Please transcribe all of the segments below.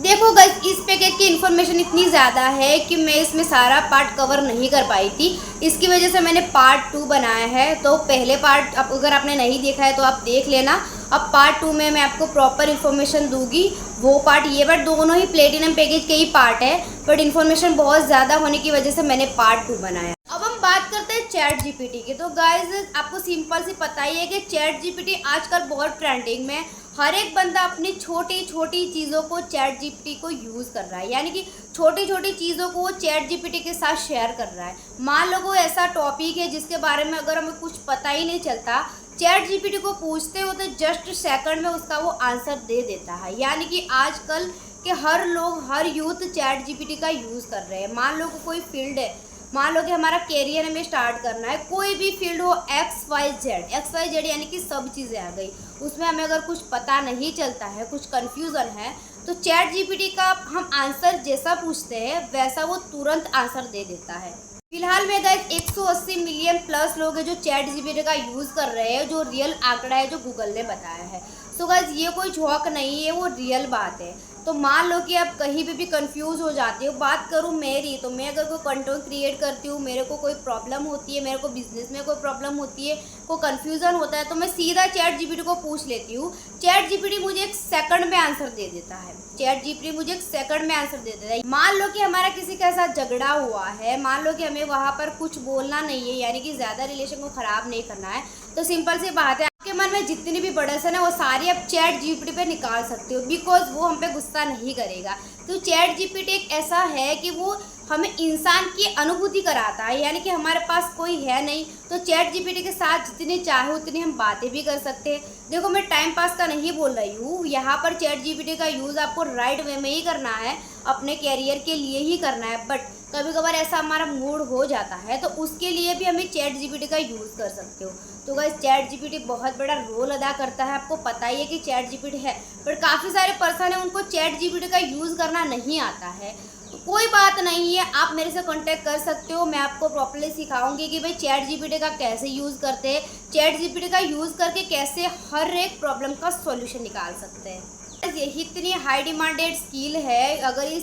देखो गाइस, इस पैकेज की इन्फॉर्मेशन इतनी ज़्यादा है कि मैं इसमें सारा पार्ट कवर नहीं कर पाई थी। इसकी वजह से मैंने पार्ट 2 बनाया है। तो पहले पार्ट अब अगर आपने नहीं देखा है तो आप देख लेना। अब पार्ट 2 में मैं आपको प्रॉपर इन्फॉर्मेशन दूंगी। वो पार्ट ये बट दोनों ही प्लेटिनम पैकेज के ही पार्ट है, बट इन्फॉर्मेशन बहुत ज़्यादा होने की वजह से मैंने पार्ट 2 बनाया। अब हम बात करते हैं चैट जीपीटी की। तो गाइज आपको सिंपल सी पता ही है कि चैट जीपीटी आजकल बहुत ट्रेंडिंग में। हर एक बंदा अपनी छोटी छोटी चीज़ों को चैट जीपीटी को यूज़ कर रहा है, यानी कि छोटी छोटी चीज़ों को वो चैट जीपीटी के साथ शेयर कर रहा है। मान लो कोई ऐसा टॉपिक है जिसके बारे में अगर हमें कुछ पता ही नहीं चलता, चैट जीपीटी को पूछते हो तो जस्ट सेकंड में उसका वो आंसर दे देता है। यानी कि आजकल के हर लोग, हर यूथ चैट जीपीटी का यूज़ कर रहे हैं। मान लो कोई फील्ड है, मान लो कि हमारा कैरियर हमें स्टार्ट करना है, कोई भी फील्ड हो, XYZ यानी कि सब चीज़ें आ गई। उसमें हमें अगर कुछ पता नहीं चलता है, कुछ कन्फ्यूज़न है, तो चैट जीपीटी का हम आंसर जैसा पूछते हैं वैसा वो तुरंत आंसर दे देता है। फिलहाल में गाइस 180 मिलियन प्लस लोग हैं जो चैट जीपीटी का यूज़ कर रहे हैं, जो रियल आंकड़ा है जो गूगल ने बताया है। सो गाइस ये कोई झोंक नहीं है, वो रियल बात है। तो मान लो कि आप कहीं भी कंफ्यूज हो जाते हो। बात करूँ मेरी, तो मैं अगर कोई कंटेंट क्रिएट करती हूँ, मेरे को कोई प्रॉब्लम होती है, मेरे को बिजनेस में कोई प्रॉब्लम होती है, कोई कन्फ्यूज़न होता है, तो मैं सीधा चैट जीपीटी को पूछ लेती हूँ। चैट जीपीटी मुझे 1 सेकंड में आंसर दे देता है। चैट जीपीटी मुझे 1 सेकंड में आंसर दे देता है। मान लो कि हमारा किसी के साथ झगड़ा हुआ है, मान लो कि हमें वहाँ पर कुछ बोलना नहीं है, यानी कि ज़्यादा रिलेशन को ख़राब नहीं करना है, तो सिंपल सी बात है, आपके मन में जितनी भी बड़सन है वो सारी आप चैट जीपीटी पे निकाल सकते हो, बिकॉज वो हम पे गुस्सा नहीं करेगा। तो चैट जीपीटी एक ऐसा है कि वो हमें इंसान की अनुभूति कराता है, यानी कि हमारे पास कोई है नहीं, तो चैट जीपीटी के साथ जितनी चाहे उतनी हम बातें भी कर सकते हैं। देखो मैं टाइम पास का नहीं बोल रही हूँ, यहाँ पर चैट जीपीटी का यूज़ आपको राइट वे में ही करना है, अपने कैरियर के लिए ही करना है। बट कभी कभार ऐसा हमारा मूड हो जाता है तो उसके लिए भी हमें चैट जीपीटी का यूज़ कर सकते हो। तो गाइस चैट जीपीटी बहुत बड़ा रोल अदा करता है। आपको पता ही है कि चैट जीपीटी है, पर काफ़ी सारे पर्सन है उनको चैट जीपीटी का यूज़ करना नहीं आता है। तो कोई बात नहीं है, आप मेरे से कांटेक्ट कर सकते हो। मैं आपको प्रॉपर्ली सिखाऊंगी कि भाई चैट जीपीटी का कैसे यूज़ करते हैं, चैट जीपीटी का यूज़ करके कैसे हर एक प्रॉब्लम का सॉल्यूशन निकाल सकते हैं। यही इतनी हाई डिमांडेड स्किल है, अगर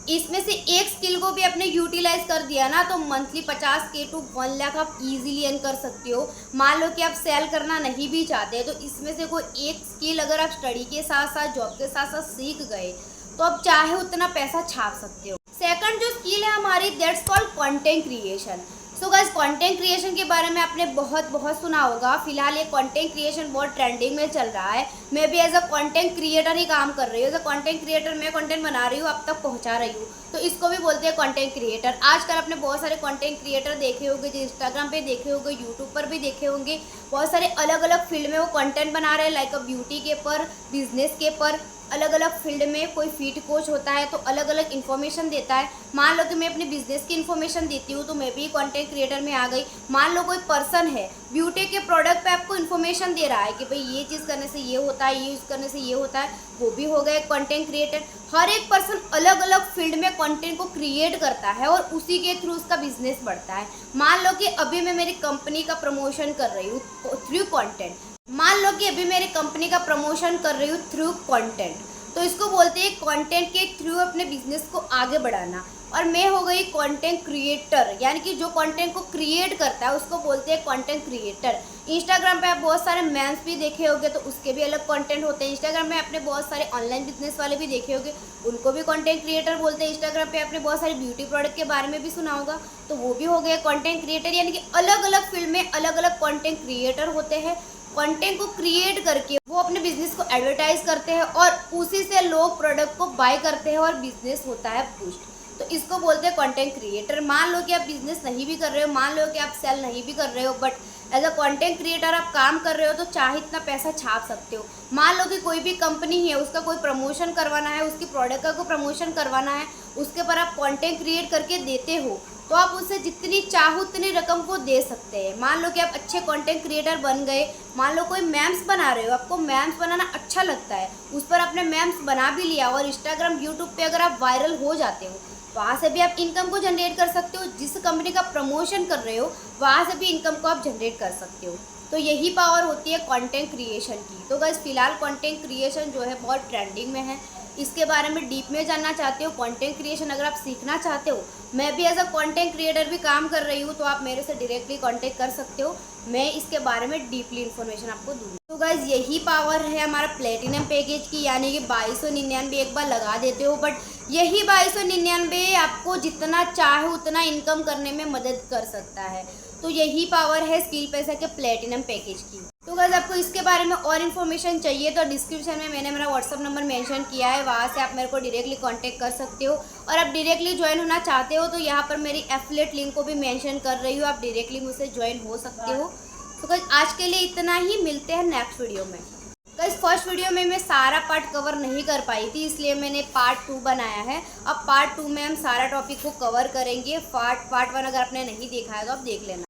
इसमें से एक स्किल को भी आपने यूटिलाइज कर दिया ना, तो मंथली 50K to 1 लाख आप इजीली अर्न कर सकते हो। मान लो कि आप सेल करना नहीं भी चाहते, तो इसमें से कोई एक स्किल अगर आप स्टडी के साथ साथ, जॉब के साथ साथ सीख गए, तो आप चाहे उतना पैसा छाप सकते हो। सेकंड जो स्किल है हमारी, that's called content creation. So guys content creation के बारे में आपने बहुत सुना होगा। फिलहाल ये कंटेंट क्रिएशन बहुत ट्रेंडिंग में चल रहा है। मैं भी एज अ कंटेंट क्रिएटर ही काम कर रही हूँ। एज अ कंटेंट क्रिएटर मैं कंटेंट बना रही हूँ, अब तक पहुँचा रही हूँ, तो इसको भी बोलते हैं कंटेंट क्रिएटर। आजकल आपने बहुत सारे कंटेंट क्रिएटर देखे होंगे, जो इंस्टाग्राम पे देखे होंगे, यूट्यूब पर भी देखे होंगे। बहुत सारे अलग अलग फील्ड में वो कंटेंट बना रहे हैं, लाइक अ ब्यूटी के पर, बिजनेस के पर, अलग अलग फील्ड में। कोई फीट कोच होता है तो अलग अलग इन्फॉर्मेशन देता है। मान लो कि मैं अपने बिजनेस की इन्फॉर्मेशन देती हूँ, तो मैं भी कंटेंट क्रिएटर में आ गई। मान लो कोई पर्सन है ब्यूटी के प्रोडक्ट पे आपको इन्फॉर्मेशन दे रहा है कि भाई ये चीज़ करने से ये होता है, ये यूज़ करने से ये होता है, वो भी हो गया कंटेंट क्रिएटर। हर एक पर्सन अलग अलग फील्ड में कंटेंट को क्रिएट करता है और उसी के थ्रू उसका बिजनेस बढ़ता है। मान लो कि अभी मैं मेरी कंपनी का प्रमोशन कर रही हूँ थ्रू कंटेंट, मान लो कि अभी मेरी कंपनी का प्रमोशन कर रही हूँ थ्रू कंटेंट, तो इसको बोलते हैं कंटेंट के थ्रू अपने बिजनेस को आगे बढ़ाना। और मैं हो गई कंटेंट क्रिएटर, यानी कि जो कंटेंट को क्रिएट करता है उसको बोलते हैं कंटेंट क्रिएटर। इंस्टाग्राम पे आप बहुत सारे मेम्स भी देखे होंगे, तो उसके भी अलग कंटेंट होते हैं। इंस्टाग्राम में आपने बहुत सारे ऑनलाइन बिजनेस वाले भी देखे होंगे, उनको भी कंटेंट क्रिएटर बोलते हैं। इंस्टाग्राम पे आपने बहुत सारे ब्यूटी प्रोडक्ट के बारे में भी सुना होगा, तो वो भी हो गए कंटेंट क्रिएटर। यानी कि अलग अलग फील्ड में अलग अलग कंटेंट क्रिएटर होते हैं। कंटेंट को क्रिएट करके वो अपने बिजनेस को एडवर्टाइज करते हैं और उसी से लोग प्रोडक्ट को बाय करते हैं और बिजनेस होता है बूस्ट। तो इसको बोलते हैं कंटेंट क्रिएटर। मान लो कि आप बिजनेस नहीं भी कर रहे हो, मान लो कि आप सेल नहीं भी कर रहे हो, but as a content creator आप काम कर रहे हो, तो चाहे इतना पैसा छाप सकते हो। मान लो कि कोई भी कंपनी है, उसका कोई प्रमोशन करवाना है, उसकी प्रोडक्ट का कोई प्रमोशन करवाना है, उसके पर आप कंटेंट क्रिएट करके देते हो, तो आप उससे जितनी चाहो उतनी रकम को दे सकते हैं। मान लो कि आप अच्छे कंटेंट क्रिएटर बन गए, मान लो कोई मैम्स बना रहे हो, आपको मैम्स बनाना अच्छा लगता है, उस पर आपने मैम्स बना भी लिया और इंस्टाग्राम यूट्यूब पे अगर आप वायरल हो जाते हो, वहाँ से भी आप इनकम को जनरेट कर सकते हो। जिस कंपनी का प्रमोशन कर रहे हो वहाँ से भी इनकम को आप जनरेट कर सकते हो। तो यही पावर होती है कंटेंट क्रिएशन की। तो गाइस फिलहाल कंटेंट क्रिएशन जो है बहुत ट्रेंडिंग में है। इसके बारे में डीप में जानना चाहते हो, कंटेंट क्रिएशन अगर आप सीखना चाहते हो, मैं भी एज अ कंटेंट क्रिएटर भी काम कर रही हूँ, तो आप मेरे से डायरेक्टली कांटेक्ट कर सकते हो। मैं इसके बारे में डीपली इन्फॉर्मेशन आपको दूँगी। तो गाइज यही पावर है हमारा प्लेटिनम पैकेज की, यानी कि 2299 एक बार लगा देते हो, बट यही 2299 आपको जितना चाहे उतना इनकम करने में मदद कर सकता है। तो यही पावर है स्किल पैसा के प्लेटिनम पैकेज की। तो गाइस आपको इसके बारे में और इन्फॉर्मेशन चाहिए तो डिस्क्रिप्शन में मैंने मेरा व्हाट्सअप नंबर मेंशन किया है, वहाँ से आप मेरे को डायरेक्टली कांटेक्ट कर सकते हो। और आप डायरेक्टली ज्वाइन होना चाहते हो तो यहाँ पर मेरी एफिलिएट लिंक को भी मेंशन कर रही हूँ, आप डायरेक्टली मुझसे ज्वाइन हो सकते हो। तो गाइस आज के लिए इतना ही, मिलते हैं नेक्स्ट वीडियो में। गाइस फर्स्ट वीडियो में मैं सारा पार्ट कवर नहीं कर पाई थी, इसलिए मैंने पार्ट 2 बनाया है। अब पार्ट 2 में हम सारा टॉपिक को कवर करेंगे। पार्ट 1 अगर आपने नहीं देखा है तो आप देख लेना।